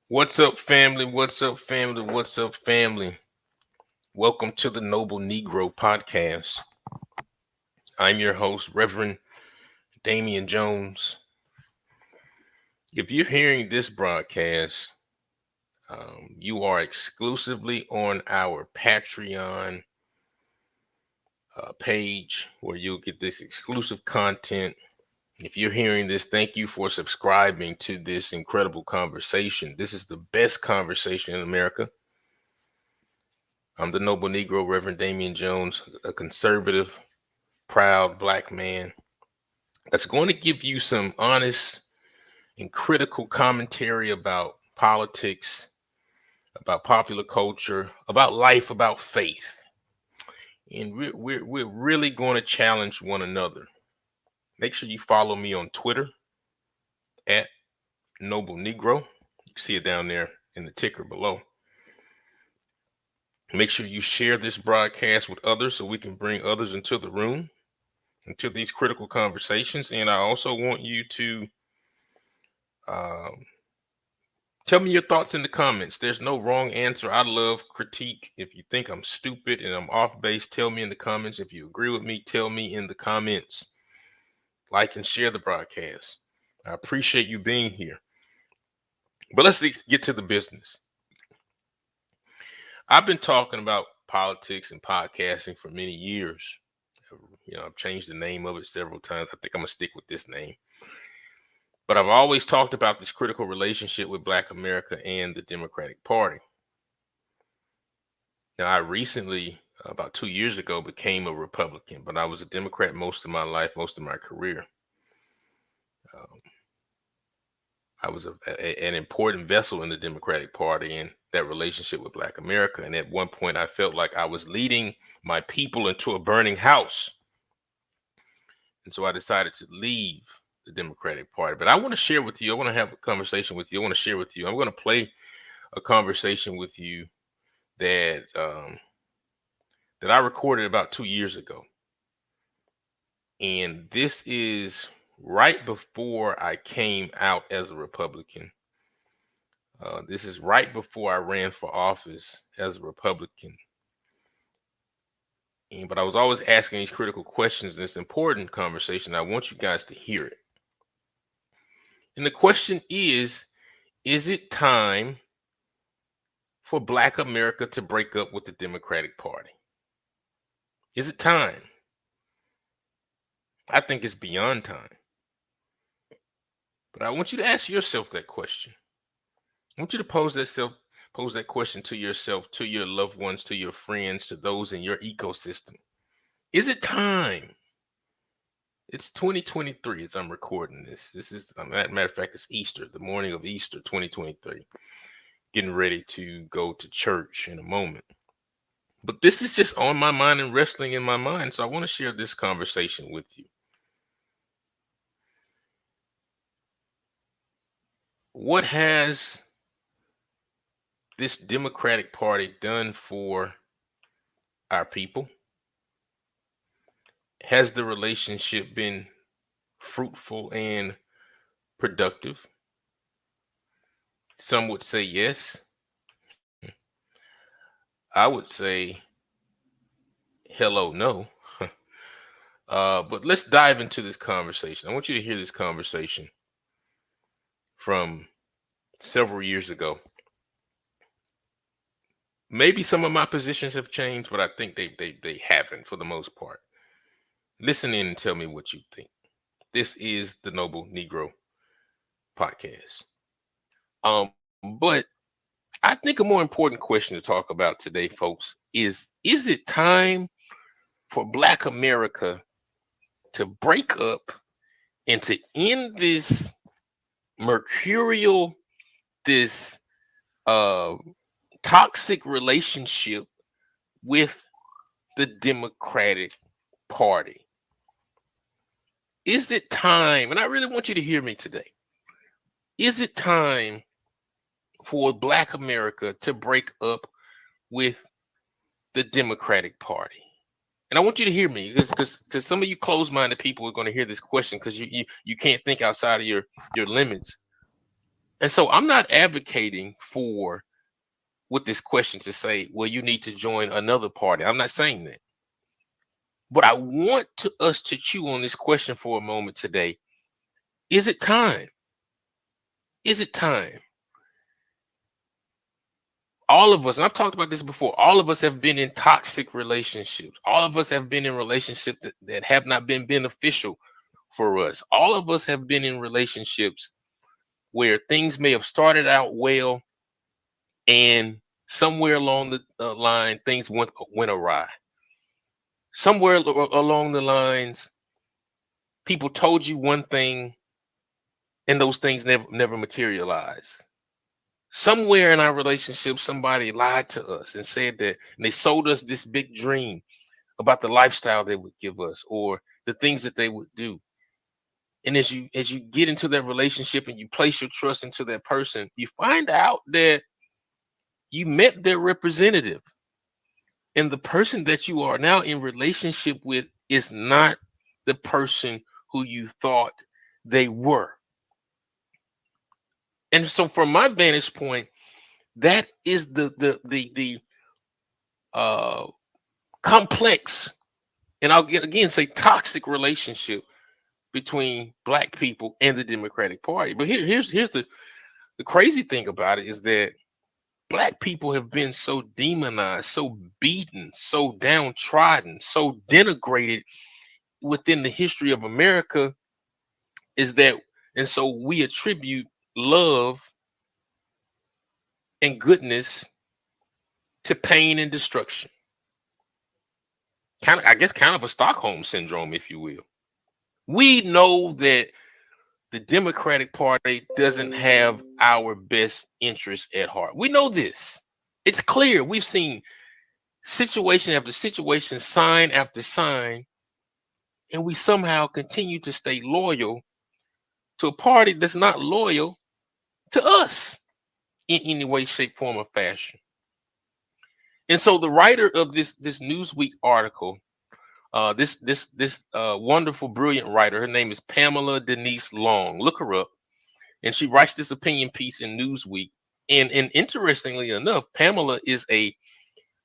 What's up, family? What's up, family? What's up, family? Welcome to the Noble Negro Podcast. I'm your host, Reverend Damian Jones. If you're hearing this broadcast, you are exclusively on our Patreon page where you'll get this exclusive content. If you're hearing this, thank you for subscribing to this incredible conversation. This is the best conversation in America. I'm the Noble Negro, Reverend Damian Jones, a conservative, proud black man that's going to give you some honest and critical commentary about politics, about popular culture, about life, about faith. And we're really going to challenge one another. Make sure you follow me on Twitter at Noble Negro. You can see it down there in the ticker below. Make sure you share this broadcast with others so we can bring others into the room, into these critical conversations. And I also want you to tell me your thoughts in the comments. There's no wrong answer. I love critique. If you think I'm stupid and I'm off base, tell me in the comments. If you agree with me, tell me in the comments. Like and share the broadcast. I appreciate you being here. But let's get to the business. I've been talking about politics and podcasting for many years. I've changed the name of it several times. I think I'm going to stick with this name. But I've always talked about this critical relationship with Black America and the Democratic Party. Now, I recently, about 2 years ago, became a Republican, but I was a Democrat most of my life, most of my career. I was an important vessel in the Democratic Party and that relationship with Black America. And at one point, I felt like I was leading my people into a burning house. And so I decided to leave the Democratic Party. But I want to share with you, I want to have a conversation with you. I want to share with you. I'm going to play a conversation with you that that I recorded about 2 years ago. And this is right before I came out as a Republican. This is right before I ran for office as a Republican. But I was always asking these critical questions in this important conversation. I want you guys to hear it. And the question is it time for Black America to break up with the Democratic Party? Is it time? I think it's beyond time. But I want you to ask yourself that question. I want you to pose that question to yourself, to your loved ones, to your friends, to those in your ecosystem. Is it time? It's 2023 as I'm recording this. This is, matter of fact, it's Easter, the morning of Easter 2023. Getting ready to go to church in a moment. But this is just on my mind and wrestling in my mind. So I want to share this conversation with you. What has this Democratic Party done for our people? Has the relationship been fruitful and productive? Some would say yes. I would say hello, no. But let's dive into this conversation. I want you to hear this conversation from several years ago. Maybe some of my positions have changed, but I think they haven't for the most part. Listen in and tell me what you think. This is the Noble Negro Podcast. But I think a more important question to talk about today, folks, is it time for Black America to break up and to end this mercurial, this toxic relationship with the Democratic Party? Is it time, and I really want you to hear me today, is it time for Black America to break up with the Democratic Party? And I want you to hear me because some of you closed-minded people are going to hear this question because you can't think outside of your limits. And so I'm not advocating for with this question to say, well, you need to join another party. I'm not saying that. But I want us to chew on this question for a moment today. Is it time? Is it time? All of us, and I've talked about this before, all of us have been in toxic relationships. All of us have been in relationships that have not been beneficial for us. All of us have been in relationships where things may have started out well, and somewhere along the line, things went awry. Somewhere along the lines, people told you one thing, and those things never materialized. Somewhere in our relationship, somebody lied to us and said that, and they sold us this big dream about the lifestyle they would give us or the things that they would do. And as you get into that relationship and you place your trust into that person, you find out that you met their representative, and the person that you are now in relationship with is not the person who you thought they were. And so from my vantage point, that is the complex, and I'll again say toxic relationship between Black people and the Democratic Party. But here's the crazy thing about it is that Black people have been so demonized, so beaten, so downtrodden, so denigrated within the history of America, is that, and so we attribute love and goodness to pain and destruction. Kind of, I guess, kind of a Stockholm syndrome, if you will. We know that the Democratic Party doesn't have our best interests at heart. We know this. It's clear. We've seen situation after situation, sign after sign, and we somehow continue to stay loyal to a party that's not loyal to us in any way, shape, form, or fashion. And so the writer of this Newsweek article, this wonderful, brilliant writer, her name is Pamela Denise Long. Look her up. And she writes this opinion piece in Newsweek. And interestingly enough, Pamela is a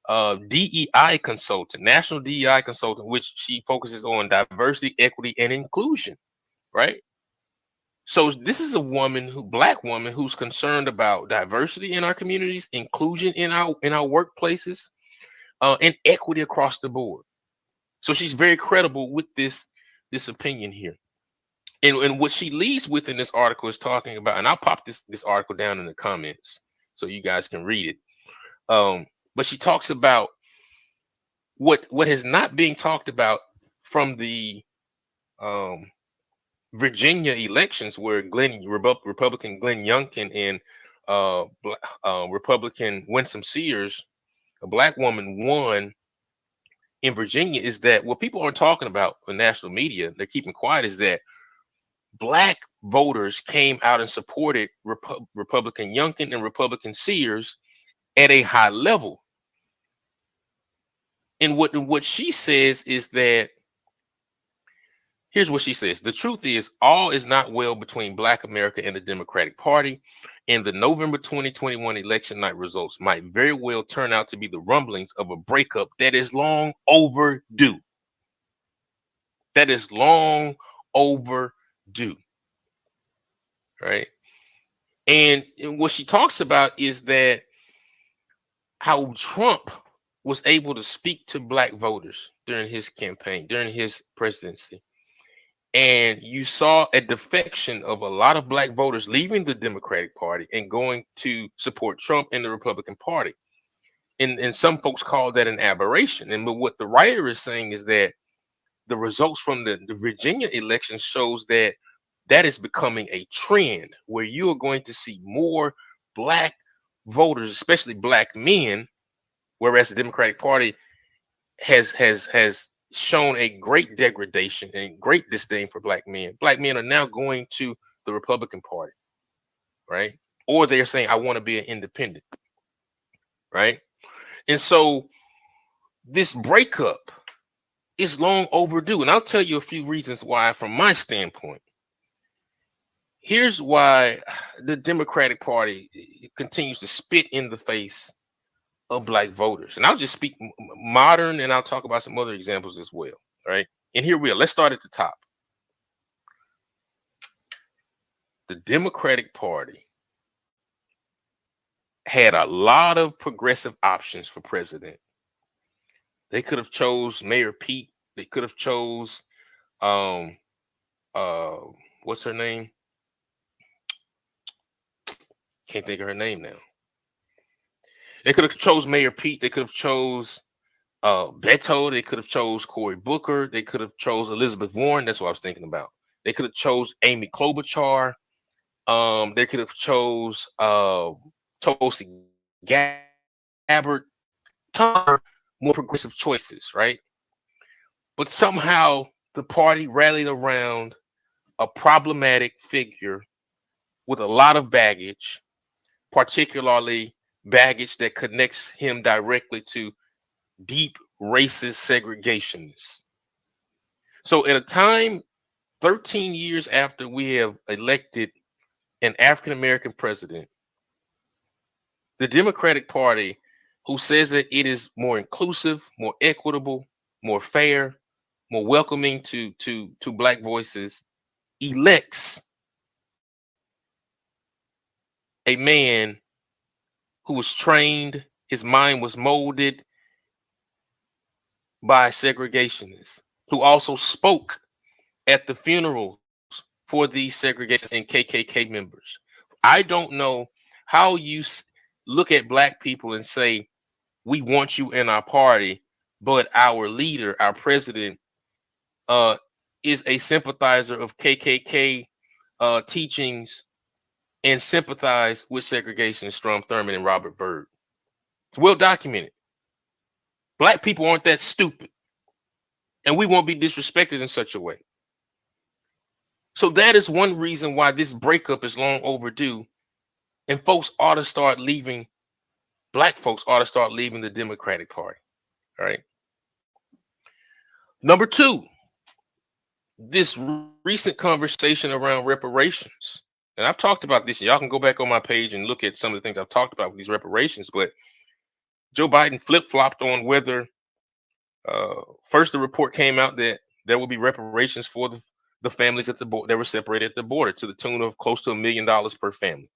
DEI consultant, national DEI consultant, which she focuses on diversity, equity, and inclusion, right? So this is a Black woman who's concerned about diversity in our communities, inclusion in our workplaces, and equity across the board. So she's very credible with this opinion here. And what she leads with in this article is talking about, and I'll pop this article down in the comments so you guys can read it. But she talks about what is not being talked about from the Virginia elections, where Republican Glenn Youngkin and Republican Winsome Sears, a Black woman, won in Virginia. Is that what people aren't talking about in national media? They're keeping quiet. Is that Black voters came out and supported Republican Youngkin and Republican Sears at a high level. And what she says is that, here's what she says: the truth is, all is not well between Black America and the Democratic Party, and the November 2021 election night results might very well turn out to be the rumblings of a breakup that is long overdue. That is long overdue, right? And what she talks about is that how Trump was able to speak to Black voters during his campaign, during his presidency. And you saw a defection of a lot of Black voters leaving the Democratic Party and going to support Trump and the Republican Party. And some folks call that an aberration. But what the writer is saying is that the results from the Virginia election shows that is becoming a trend, where you are going to see more Black voters, especially Black men, whereas the Democratic Party has shown a great degradation and great disdain for Black men. Black men are now going to the Republican Party, right? Or they're saying, I want to be an independent, right? And so this breakup is long overdue. And I'll tell you a few reasons why, from my standpoint. Here's why the Democratic Party continues to spit in the face of black voters. And I'll just speak modern, and I'll talk about some other examples as well. All right. And here we are. Let's start at the top. The Democratic Party had a lot of progressive options for president. They could have chose Mayor Pete. They could have chose um what's her name? Can't think of her name now. They could have chose Mayor Pete. They could have chose Beto. They could have chose Cory Booker. They could have chose Elizabeth Warren. That's what I was thinking about. They could have chose Amy Klobuchar. They could have chose Tulsi Gabbard. More progressive choices, right? But somehow the party rallied around a problematic figure with a lot of baggage, particularly baggage that connects him directly to deep racist segregationists. So at a time 13 years after we have elected an African-American president, the Democratic Party, who says that it is more inclusive, more equitable, more fair, more welcoming to black voices, elects a man who was trained, his mind was molded by segregationists, who also spoke at the funerals for these segregationists and KKK members. I don't know how you look at black people and say, we want you in our party, but our leader, our president, is a sympathizer of KKK teachings and sympathize with segregation, Strom Thurmond and Robert Byrd. It's well documented. Black people aren't that stupid, and we won't be disrespected in such a way. So that is one reason why this breakup is long overdue, and folks ought to start leaving. Black folks ought to start leaving the Democratic Party. All right. Number two, this recent conversation around reparations. And I've talked about this. Y'all can go back on my page and look at some of the things I've talked about with these reparations. But Joe Biden flip-flopped on whether first the report came out that there will be reparations for the families at the border that were separated at the border to the tune of close to $1 million per family,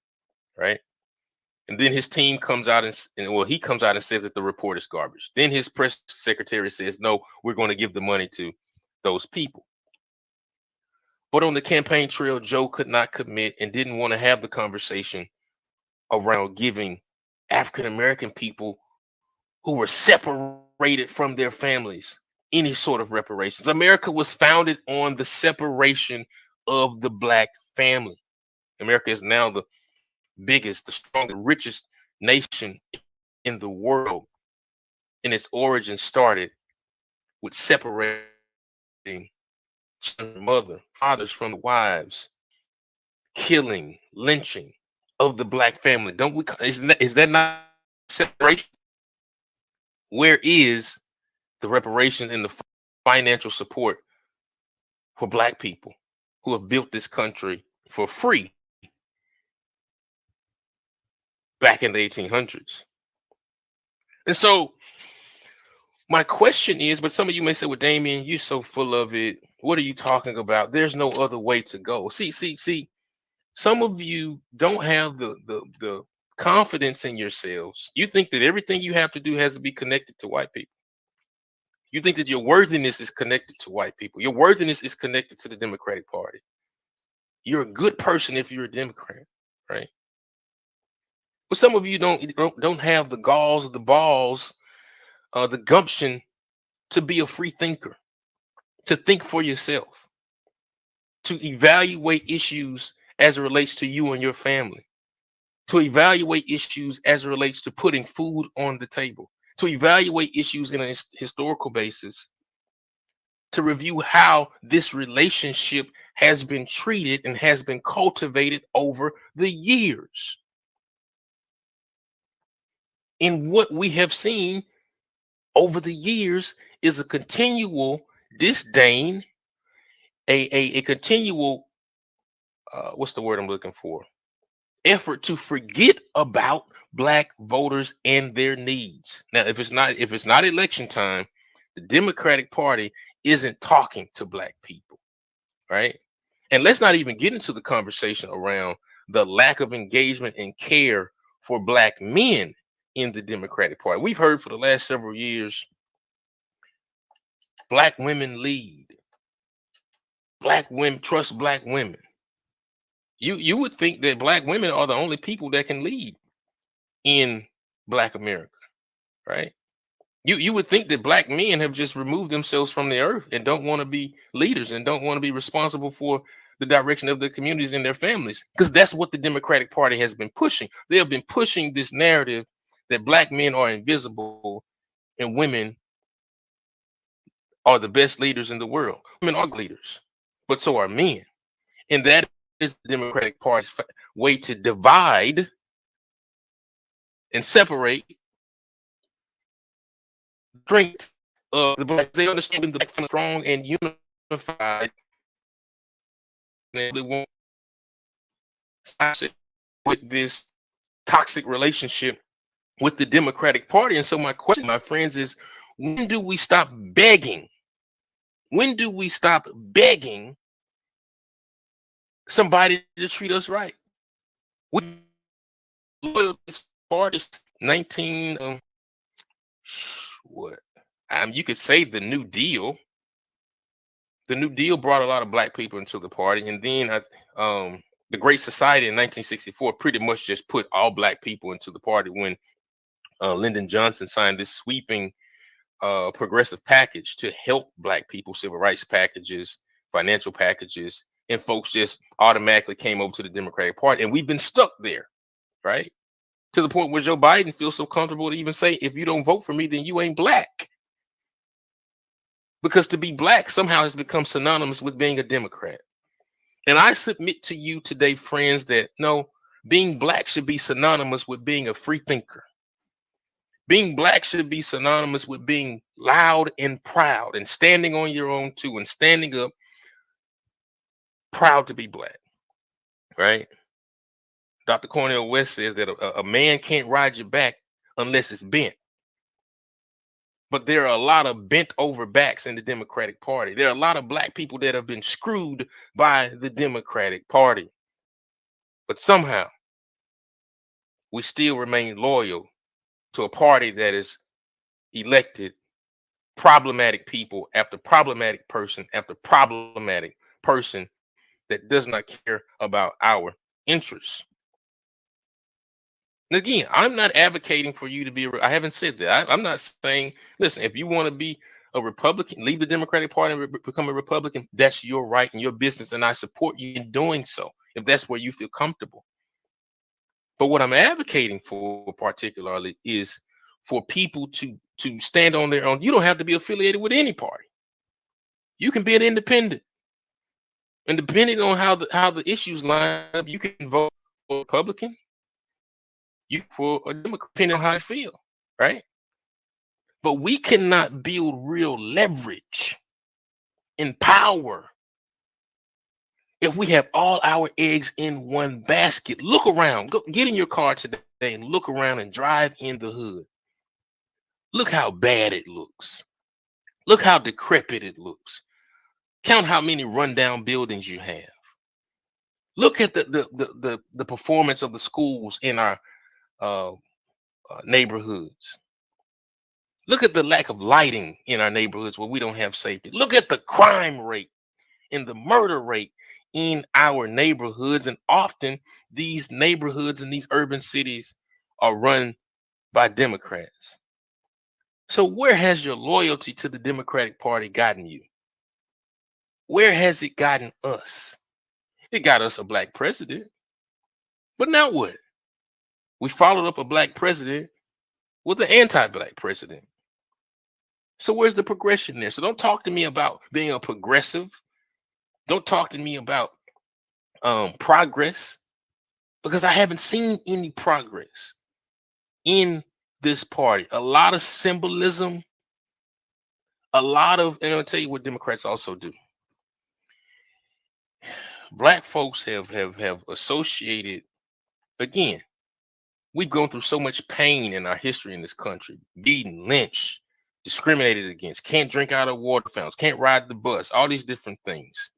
right? And then his team comes out and he comes out and says that the report is garbage. Then his press secretary says, no, we're going to give the money to those people. But on the campaign trail, Joe could not commit and didn't want to have the conversation around giving African-American people who were separated from their families any sort of reparations. America was founded on the separation of the black family. America is now the biggest, the strongest, richest nation in the world. And its origin started with separating mother, fathers from wives, killing, lynching of the black family. Don't we? Is that not separation? Where is the reparation and the financial support for black people who have built this country for free back in the 1800s? And so my question is, but some of you may say, well, Damien, you're so full of it. What are you talking about? There's no other way to go. See, some of you don't have the confidence in yourselves. You think that everything you have to do has to be connected to white people. You think that your worthiness is connected to white people. Your worthiness is connected to the Democratic Party. You're a good person if you're a Democrat, right? But some of you don't have the galls, the balls, the gumption to be a free thinker, to think for yourself, to evaluate issues as it relates to you and your family, to evaluate issues as it relates to putting food on the table, to evaluate issues in a historical basis, to review how this relationship has been treated and has been cultivated over the years. And what we have seen over the years is a continual disdain, a continual what's the word I'm looking for? Effort to forget about black voters and their needs. Now, if it's not election time, the Democratic Party isn't talking to black people, right? And let's not even get into the conversation around the lack of engagement and care for black men in the Democratic Party. We've heard for the last several years, black women lead, black women trust black women. You would think that black women are the only people that can lead in black America, right? You would think that black men have just removed themselves from the earth and don't want to be leaders and don't want to be responsible for the direction of their communities and their families, because that's what the Democratic Party has been pushing. They have been pushing this narrative that black men are invisible and women are the best leaders in the world. Women are leaders, but so are men. And that is the Democratic Party's way to divide and separate strength of the blacks. They understand the black family strong and unified. They won't with this toxic relationship with the Democratic Party. And so my question, my friends, is when do we stop begging? When do we stop begging somebody to treat us right? We loyal to this party 19 what? You could say the New Deal. The New Deal brought a lot of black people into the party, and then the Great Society in 1964 pretty much just put all black people into the party when Lyndon Johnson signed this sweeping progressive package to help black people, civil rights packages, financial packages, and folks just automatically came over to the Democratic Party, and we've been stuck there, right? To the point where Joe Biden feels so comfortable to even say, if you don't vote for me, then you ain't black. Because to be black somehow has become synonymous with being a Democrat. And I submit to you today, friends, that no, being black should be synonymous with being a free thinker. Being black should be synonymous with being loud and proud and standing on your own too and standing up proud to be black, right? Dr. Cornel West says that a man can't ride your back unless it's bent. But there are a lot of bent over backs in the Democratic Party. There are a lot of black people that have been screwed by the Democratic Party. But somehow we still remain loyal to a party that is elected problematic people after problematic person after problematic person that does not care about our interests. And again, I'm not advocating for you to be, I haven't said that. I'm not saying, listen, if you want to be a Republican, leave the Democratic Party and become a Republican, that's your right and your business. And I support you in doing so, if that's where you feel comfortable. But what I'm advocating for particularly is for people to stand on their own. You don't have to be affiliated with any party. You can be an independent. And depending on how the issues line up, you can vote for Republican, you for a Democrat, depending on how you feel, right? But we cannot build real leverage and power if we have all our eggs in one basket. Look around, get in your car today and look around and drive in the hood. Look how bad it looks. Look how decrepit it looks. Count how many rundown buildings you have. Look at the performance of the schools in our neighborhoods. Look at the lack of lighting in our neighborhoods where we don't have safety. Look at the crime rate and the murder rate in our neighborhoods. And often these neighborhoods and these urban cities are run by Democrats. So where has your loyalty to the Democratic Party gotten you? Where has it gotten us? It got us a black president. But now what? We followed up a black president with an anti-black president. So where's the progression there? So don't talk to me about being a progressive. Don't talk to me about progress, because I haven't seen any progress in this party. A lot of symbolism, and I'll tell you what Democrats also do. Black folks have associated, again, we've gone through so much pain in our history in this country, beaten, lynched, discriminated against, can't drink out of water fountains, can't ride the bus, all these different things,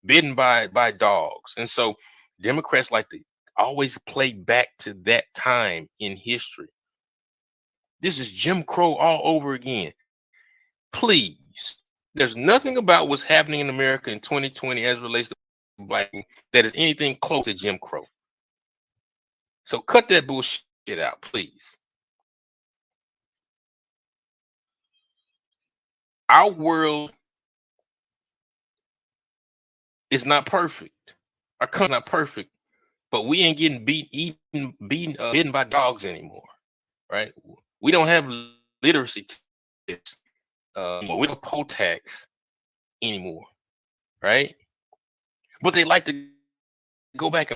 bitten by dogs. And so Democrats like to always play back to that time in history. This is Jim Crow all over again. Please, there's nothing about what's happening in America in 2020 as it relates to black people that is anything close to Jim Crow. So cut that bullshit out, please. Our world is not perfect. Our country's not perfect, but we ain't getting bitten by dogs anymore, right? We don't have literacy tests. We don't poll tax anymore, right? But they like to go back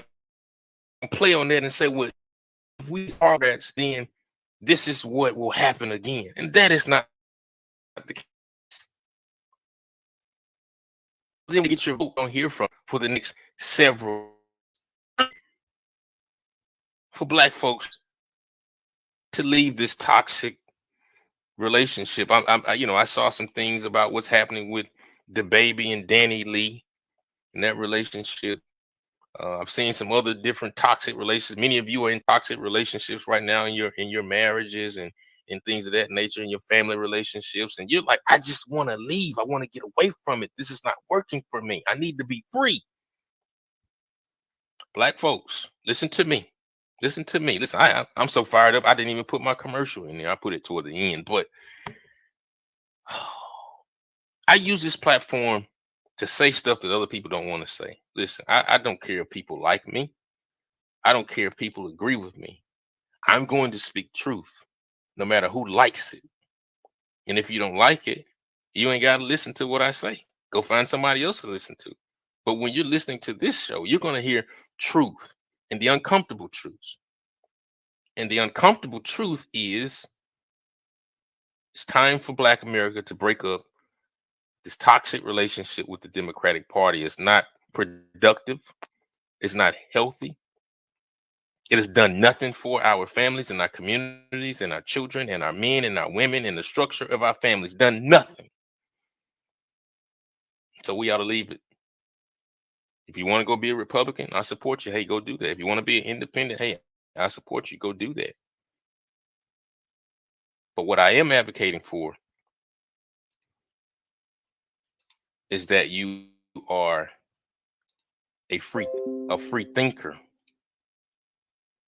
and play on that and say, well, if we progress, then this is what will happen again. And that is not the case. Then we get your vote on here for the next several, for black folks to leave this toxic relationship. I saw some things about what's happening with DaBaby and Danny Lee in that relationship. I've seen some other different toxic relationships. Many of you are in toxic relationships right now in your marriages and things of that nature, in your family relationships. And you're like, I just want to leave. I want to get away from it. This is not working for me. I need to be free. Black folks, listen to me. Listen to me. Listen, I'm so fired up. I didn't even put my commercial in there. I put it toward the end. But I use this platform to say stuff that other people don't want to say. Listen, I don't care if people like me. I don't care if people agree with me. I'm going to speak truth, no matter who likes it. And if you don't like it, you ain't got to listen to what I say. Go find somebody else to listen to. But when you're listening to this show, you're going to hear truth and the uncomfortable truths. And the uncomfortable truth is it's time for Black America to break up this toxic relationship with the Democratic Party. It's not productive. It's not healthy. It has done nothing for our families and our communities and our children and our men and our women and the structure of our families. Done nothing. So we ought to leave it. If you want to go be a Republican, I support you. Hey, go do that. If you want to be an independent, hey, I support you. Go do that. But what I am advocating for is that you are a free thinker,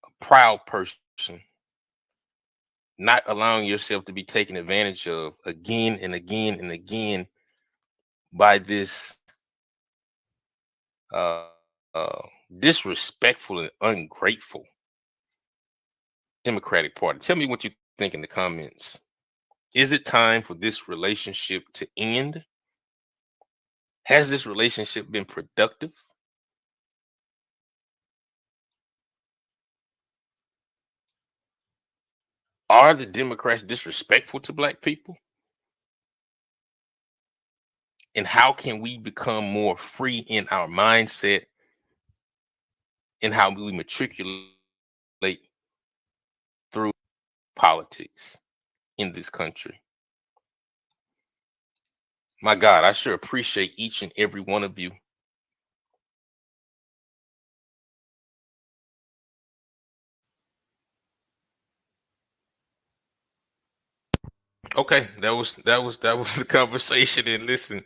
a proud person, not allowing yourself to be taken advantage of again and again and again by this disrespectful and ungrateful Democratic Party. Tell me what you think in the comments. Is it time for this relationship to end? Has this relationship been productive? Are the Democrats disrespectful to Black people? And how can we become more free in our mindset and how we matriculate through politics in this country? My God, I sure appreciate each and every one of you. Okay, that was the conversation. And listen,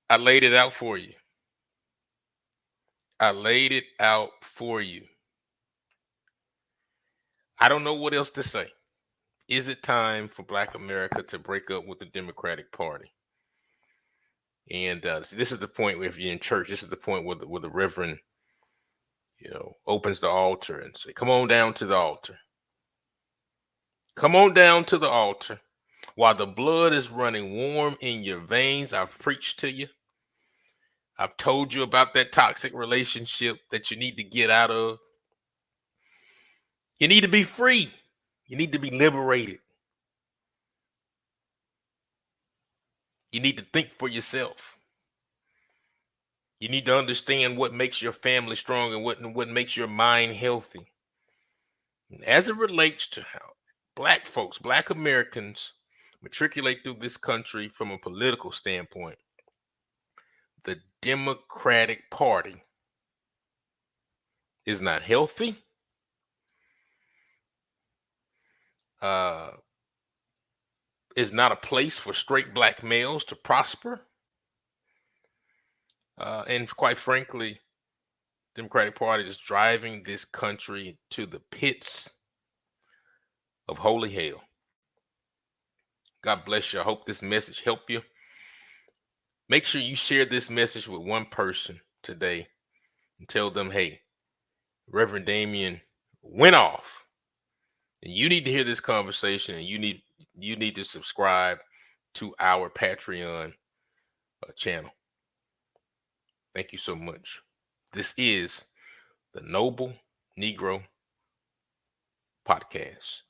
I laid it out for you. I laid it out for you. I don't know what else to say. Is it time for Black America to break up with the Democratic Party? And this is the point where if you're in church, this is the point where the reverend, opens the altar and say, "Come on down to the altar. Come on down to the altar. While the blood is running warm in your veins, I've preached to you. I've told you about that toxic relationship that you need to get out of. You need to be free. You need to be liberated. You need to think for yourself. You need to understand what makes your family strong and what makes your mind healthy. As it relates to how black folks, black Americans matriculate through this country from a political standpoint, the Democratic Party is not healthy. Uh, is not a place for straight black males to prosper. And quite frankly, Democratic Party is driving this country to the pits of holy hell. God bless you. I hope this message helped you. Make sure you share this message with one person today and tell them, hey, Reverend Damien went off. And you need to hear this conversation, and you need to subscribe to our Patreon channel. Thank you so much. This is the Noble Negro Podcast.